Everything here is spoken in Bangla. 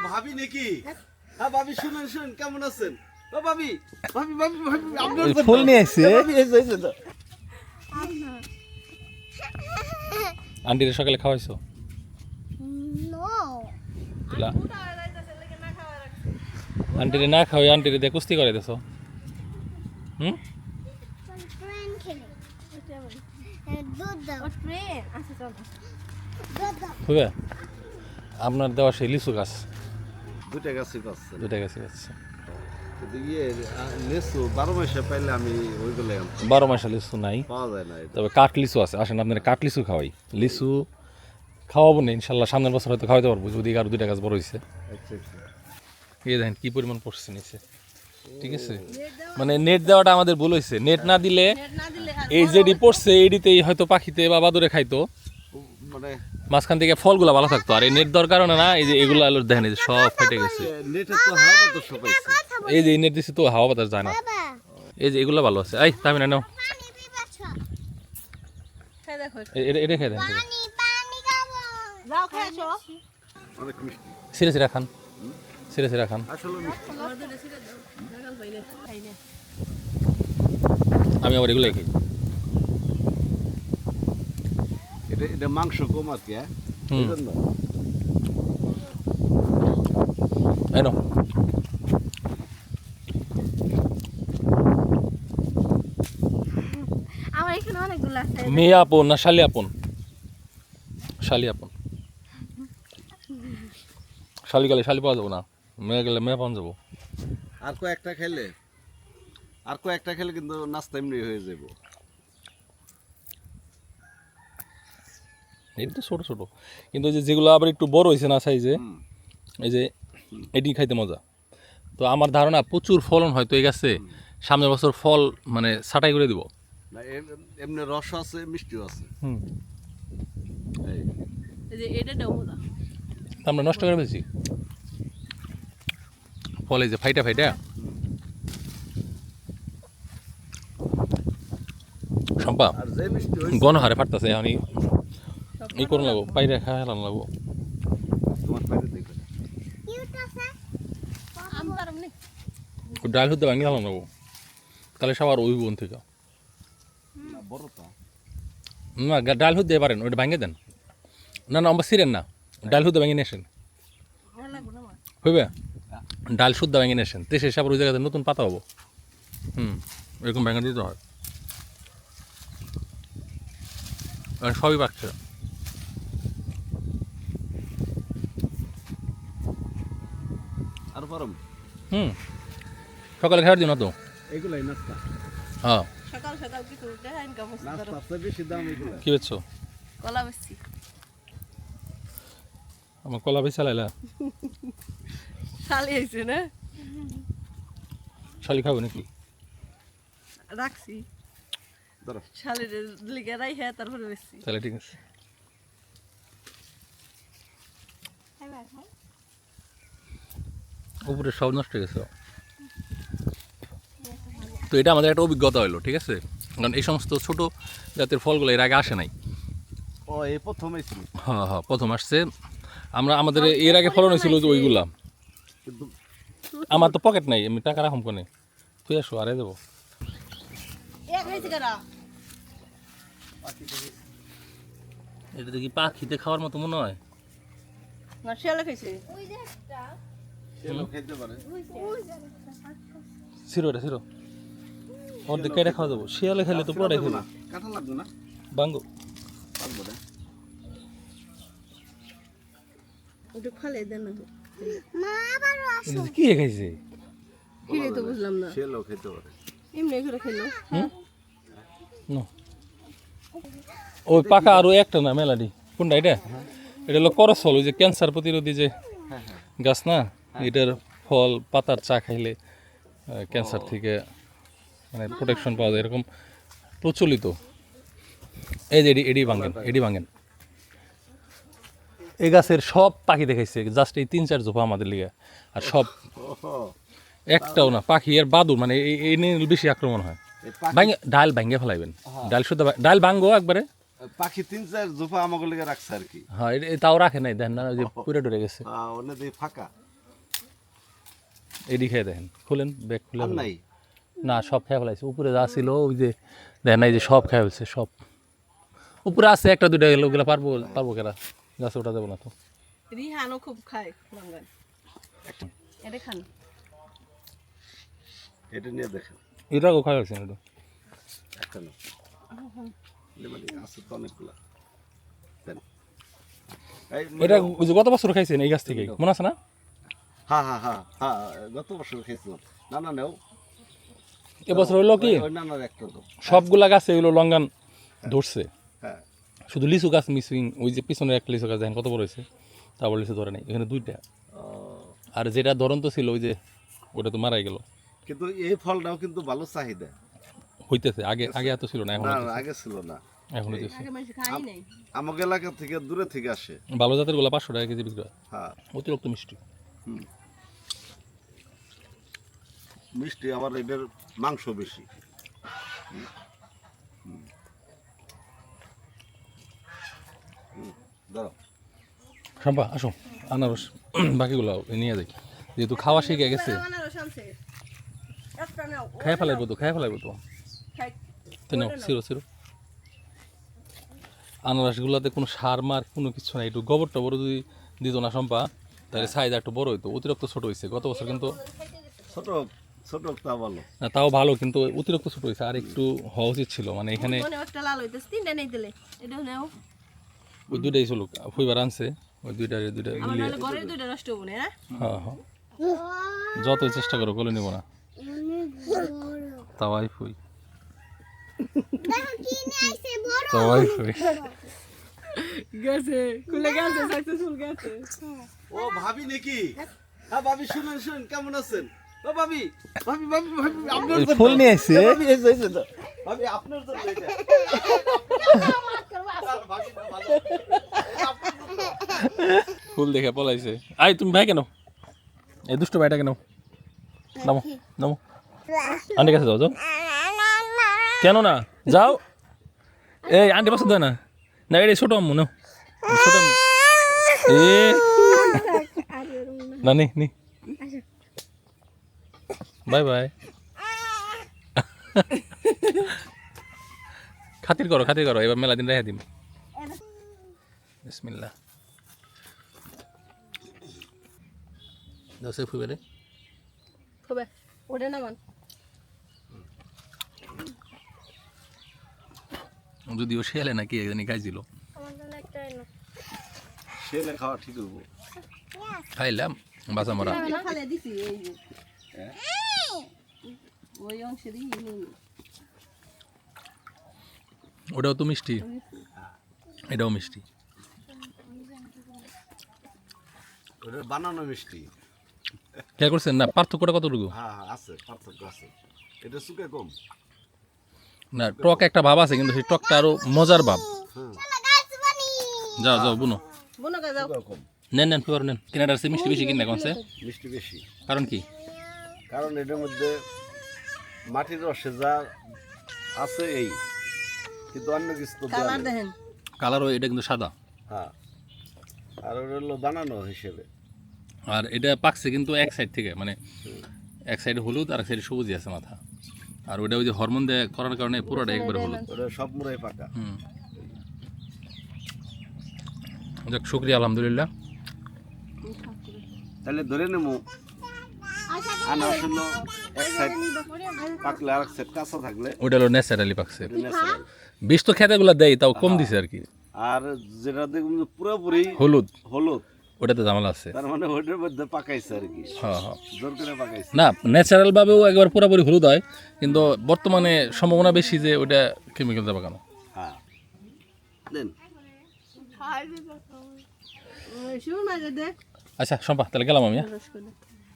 ভাবি নাকি? হ্যাঁ ভাবি, শুনুন শুনুন, কেমন আছেন? ও ভাবি, ভাবি ভাবি ভাবি, আপনার ফুল নিয়ে আসছে। ভাবি, এই যে তো। আন্টিরে সকালে খাওয়াইছো? আন্টিরে না খাওয়াই আন্টিরে দিয়ে কুস্তি করে দিছো? হুম? খুবই আপনার দেওয়া সেই লিচু গাছ দুইটা গাছই পাচ্ছে। দুটা গাছই আছে। ইয়ে লেসু 12 মাসে পাইলে আমি ওইগুলো 12 মাসে লিচু নাই, পাওয়া যায় না এটা। তবে কাঠ লিচু আছে। আসেন আপনার কাঠ লিচু খাওয়াই। লিচু খাওয়াবো না ইনশাল্লাহ, সামনের বছর হয়তো খাওয়াতে পারবো যদি আরো দুইটা গাছ বড় হয়েছে। আচ্ছা আচ্ছা। এই দেখেন কি পরিমাণ পড়ছে নিচে, ঠিক আছে? মানে নেট দেওয়াটা আমাদের ভুল হয়েছে। নেট না দিলে এই যেটি পড়ছে এইটিতেই হয়তো পাখিতে বা বাদুরে খাইতো, মানে মাঝখান থেকে ফলগুলা ভালো থাকতো। আর এই নেট দেওয়ার কারণে না, এই যে এগুলো আলোর দেখেন এই যে সব ফেটে গেছে। নেটে তো হাওয়া বাতাস পাইছে। এই যে এই নেট দিচ্ছে তো হাওয়া বাতাস যায় না। এই যে এগুলো ভালো আছে। এই তাহলে নাও, এটা খেয়ে দেন। অনেক মিষ্টি, সিরে সিরা খান, সিরে সিরা খান। আসলে মিষ্টি। আমি আবার এগুলোই খাই। এটা এটা মাংস কম আর কি, হ্যাঁ হুম। এই জন্য। এই নাও। আমার এখানে অনেকগুলো আছে। মেয়ে আপন না শালি আপন? শালি আপন। শালি গেলে শালি পাওয়া যাবো না, মেয়ে গেলে মেয়ে পাওয়া যাবো। আর কয়েকটা খেলে কিন্তু নাস্তা এমনি হয়ে যাবো। এটা তো ছোটো ছোটো, কিন্তু ওই যে যেগুলো আবার একটু বড় হয়েছে না সাইজে, এই যে এটি খাইতে মজা। তো আমার ধারণা প্রচুর ফলন হয়তো এই গাছে, সামনের বছর ফল মানে ছাটাই করে দিব। না এমনি রস আছে, মিষ্টিও আছে। হুম, এই এটা দাও মজা। আমরা নষ্ট করে ফেলছি ফল, এই যে ফাইটা ফাইটা সম্পা আর যে মিষ্টি হয়েছে গণহারে ফাটতেছে। আমি এই করুন লাগবো, পাইরে খাওয়া হেলান লাগবো। তোমার বাইরে দেখবে। আমি পারম নি। ডাল হতে ভাঙি হেলান লাগবো, তাহলে সবার ওই বোন থেকে না বড় তো। না ডাল হতে পারেন, ওইটা ভাঙে দেন। না না আমরা সিরেন না, ডাল হতে ভাঙিয়ে নিয়ে আসেন। ভালো লাগবে না আমার। হইবে ডাল শুদ্ধ ভাঙিয়ে নিয়ে আসেন, দেশে সবার ওই জায়গাতে নতুন পাতা হবো। এরকম ভেঙে দিতে হয়। আর সবই পাকছে। আর পারম সকালে খাওয়ার দিন না তো। এগুলাই নাস্তা। হ্যাঁ, সকাল সকাল কিছু টাকা ইনকাম করতে পারো। নাস্তা বেশি দাম এগুলা। কি বেচছো? কলা বেশি। আমার কলা বেচা লাইলা। শালি হয়েছে না? শালি খাবো নাকি? রাখছি। ধরো। শালির লিগে রাইখে তারপরে বেশি। তাহলে ঠিক আছে। উপরে সব নষ্ট হয়ে গেছে। তো এটা আমাদের একটা অভিজ্ঞতা হলো, ঠিক আছে? কারণ এই সমস্ত ছোট জাতের ফলগুলো এর আগে আসে নাই। ও এই প্রথমেই ছিল। হ্যাঁ হ্যাঁ, প্রথম আসছে। আমাদের এর আগে ফলন হয়েছিল যে ওইগুলা। কিন্তু আমার তো পকেট নাই, আমি টাকা রাখুন কোনে। তুই আসো আরে দেবো। এক হয়েছে কেনা? এটা দেখি পাখিতে খাওয়ার মতো মনে হয়। না শিয়ালে খাইছে। সেলো খেতে পারে। ছিড়ো এটা ছিড়ো, অর্ধেক কেটে খাওয়া যাবো। শিয়ালে খেলে তো পরে খেলো। কাঁঠা লাগবে না? বাঙ্গো লাগবে না। একটু খালে দেন না। কি খাইছে? কিরে তো বুঝলাম না। সেলো খেতে পারে। এমনি করে খেলো। নো। ওই পাকা আরো একটা না মেলাডি, কোনটা এটা? এটা হলো করসল, ওই যে ক্যান্সার প্রতিরোধী যে গাছ না, এটার ফল পাতার চা খাইলে ক্যান্সার থেকে মানে প্রোটেকশন পাওয়া যায়, এরকম প্রচলিত। এই যে এডি ভাঙেন। এই গাছের সব পাখি দেখাইছে, জাস্ট এই 3-4 ঝোপা আমাদের লিগে। আর সব একটাও না পাখি আর বাদুর, মানে এই নিয়ে বেশি আক্রমণ হয়। ভাঙে ডাল ভাঙে ফেলাইবেন, ডাল শুদ্ধ ডাল ভাঙবো একবারে। পাখি 3-4 জোফা আমাকে লেগে রাখছে আর কি। হ্যাঁ, তাও রাখে নাই, দেন না, ওই যে পুরে ডরে গেছে। ওনে দিয়ে ফাঁকা। এডি খেয়ে দেখেন, খুলেন ব্যাগ খুলে আর নাই না, সব খেয়ে ফেলাইছে। উপরে যা ছিল ওই যে দেখেন এই যে সব খেয়ে ফেলছে সব। উপরে আছে একটা দুইটা গেলে ওগুলো পারবো পারবো কেরা, গাছে ওঠা যাবো না তো। রিহানও খুব খায় লঙ্গন। এটা খান। এটা নিয়ে দেখেন এটাও খাওয়া ফেলছে একটু। একটা না মানে আছে তো অনেকগুলা দেন। এই এটা ওই যে গত বছর খাইছেন এই গাছ থেকে, মনে আছে না? হ্যাঁ হ্যাঁ হ্যাঁ হ্যাঁ গত বছর খেয়েছিলাম। না না নেও এবছর হলো কি ওই নানার একটা তো সবগুলা গাছে এগুলো লঙ্গান ধরছে, হ্যাঁ শুধু লিচু গাছ মিসিং। ওই যে পিছনের একটা লিচু গাছ দেখেন কত বড় হয়েছে, তারপর লিচু ধরে নাই, এখানে দুইটা। আর যেটা ধরন্ত ছিল ওই যে ওটা তো মারাই গেল। কিন্তু এই ফলটাও কিন্তু ভালো চাহিদা। হইতেছে, আগে আগে এত ছিল না, এখন না হইতেছে। আগে ছিল না, এখন হইতেছে। আগে মানুষ খাই নাই। আমাকে এলাকা থেকে দূরে থেকে আসে। ভালো জাতের গুলা 500 টাকা কেজি বিক্রি হয়, হ্যাঁ অতিরিক্ত মিষ্টি। মিষ্টি আবার এদের মাংস বেশি। ধরো সম্পা আসো, আনারস বাকিগুলো নিয়ে যাই, যেহেতু খাওয়া শিখে গেছে। আনারস আনছে। একটা নাও। খাই ফেলাইবো তো, খাই ফেলাইবো তো। খাই। তো নাও, সিরো সিরো। আনারসগুলোতে কোনো সার মার কোনো কিছু নাই, একটু গোবর টবর যদি দিত না সম্পা, তাহলে সাইজ একটু বড় হইতো। অতিরিক্ত ছোট হয়েছে গত বছর, কিন্তু ছোট ছোট তা ভালো। না তাও ভালো, কিন্তু অতিরিক্ত ছোট হয়েছে। আর একটু হওয়া উচিত ছিল, মানে এখানে মনে একটা লাল হইতেছে, তিনটা নেই দিলে। এটা নাও। ওই দুইটাই ছিল, ফুইবার আনছে ওই দুইটা আমার মিলিয়ে। নাহলে ঘরের দুইটা নষ্ট হবো না, হ্যাঁ? হ্যাঁ হ্যাঁ, যতই চেষ্টা করো গলে নিব না, তাওয়াই ফুই, তাওয়াই ফুই। গেছে, খুলে গেছে, সাকসেসফুল গেছে। ও ভাবি নাকি? হ্যাঁ ভাবি শুনুন শুনুন কেমন আছেন? ও ভাবি ভাবি ভাবি ভাবি আপনার ওই জন্য। ফুল নিয়ে আইছে। ভাবি এই যে ভাবি আপনার জন্য এটা। ভাবি না ভালো। আপনার জন্য। ফুল দেখে পলাইছে। আই তুমি ভাই কেন, এই দুষ্ট ভাইটা কেন? নামো নামো, আন্টি কাছে যাও যাও। কেন না যাও, এই আন্টি পছন্দ হয় না? না এটা ছোট আম্মু নাও, ছোট আম্মু। এ না নি নি, বাই বাই। খাতির করো, এবার মেলা দিন রেখে দিন। বিসমিল্লাহ। দশে ফুবে রে। হবে। ওটা নামান। যদিও শেয়ালে নাকি একদিন খাইছিল, আমার জন্য একটা এনো। ছেলে খাওয়া ঠিক হইব। খাইলাম বাসা মরা। খালে দিছি এই যে। ওই অংশে দিই নেই। ওটাও তো মিষ্টি, এটাও মিষ্টি। ওটা বানানো মিষ্টি। খেয়াল করছেন না পার্থক্যটা কতটুকু? হ্যাঁ হ্যাঁ আছে, পার্থক্য আছে। এটা সুকে কম। না টক একটা ভাব আছে, কিন্তু সেই টকটা আরো মজার ভাব। যাও যাও বুনো, বোনো কা যাও। সুকে কম, নেন ফেবার নেন। কেনাডার চেয়ে মিষ্টি বেশি কিনে কোনছে, মিষ্টি বেশি। কারণ কি? কারণ এটার মধ্যে মাটির রসে যা আছে এই, কিন্তু অন্য কিছু তো দেওয়া কালার নেই। দেখেন। কালারও এটা কিন্তু সাদা, হ্যাঁ আর ওটা হলো বানানো হিসেবে। আর এটা পাকছে কিন্তু এক সাইড থেকে, মানে এক সাইডে হলুদ আর এক সাইডে সবুজই আছে মাথা। আর ওটা ওই যে হরমোন দেয়া করার কারণে পুরোটা একবার হলুদ। ওটা সব মুড়াই পাকা। হুম, যাক শুক্রিয়া আলহামদুলিল্লাহ। তাহলে ধরে নেবো আনারস হলো এক সাইড পাকলে আর এক সাইড কাঁচা থাকলে ওটা হলো ন্যাচারালি পাকছে। এটা ন্যাচারাল। বিষ তো খেতে গুলা দেয়, তাও কম দিছে আর কি। আর যেটা দেখুন পুরোপুরি হলুদ, হলুদ, ওটাতে ঝামেলা আছে। তার মানে ওটার মধ্যে পাকাইছে আর কি, হ্যাঁ হ্যাঁ, জোর করে পাকাইছে। না ন্যাচারাল ভাবেও একবার পুরোপুরি হলুদ হয়, কিন্তু বর্তমানে সম্ভাবনা বেশি যে ওটা কেমিক্যাল দিয়ে পাকানো। হ্যাঁ দেন শুন না যে দেখ। আচ্ছা সম্পা, তাহলে গেলাম আমি। রস করে।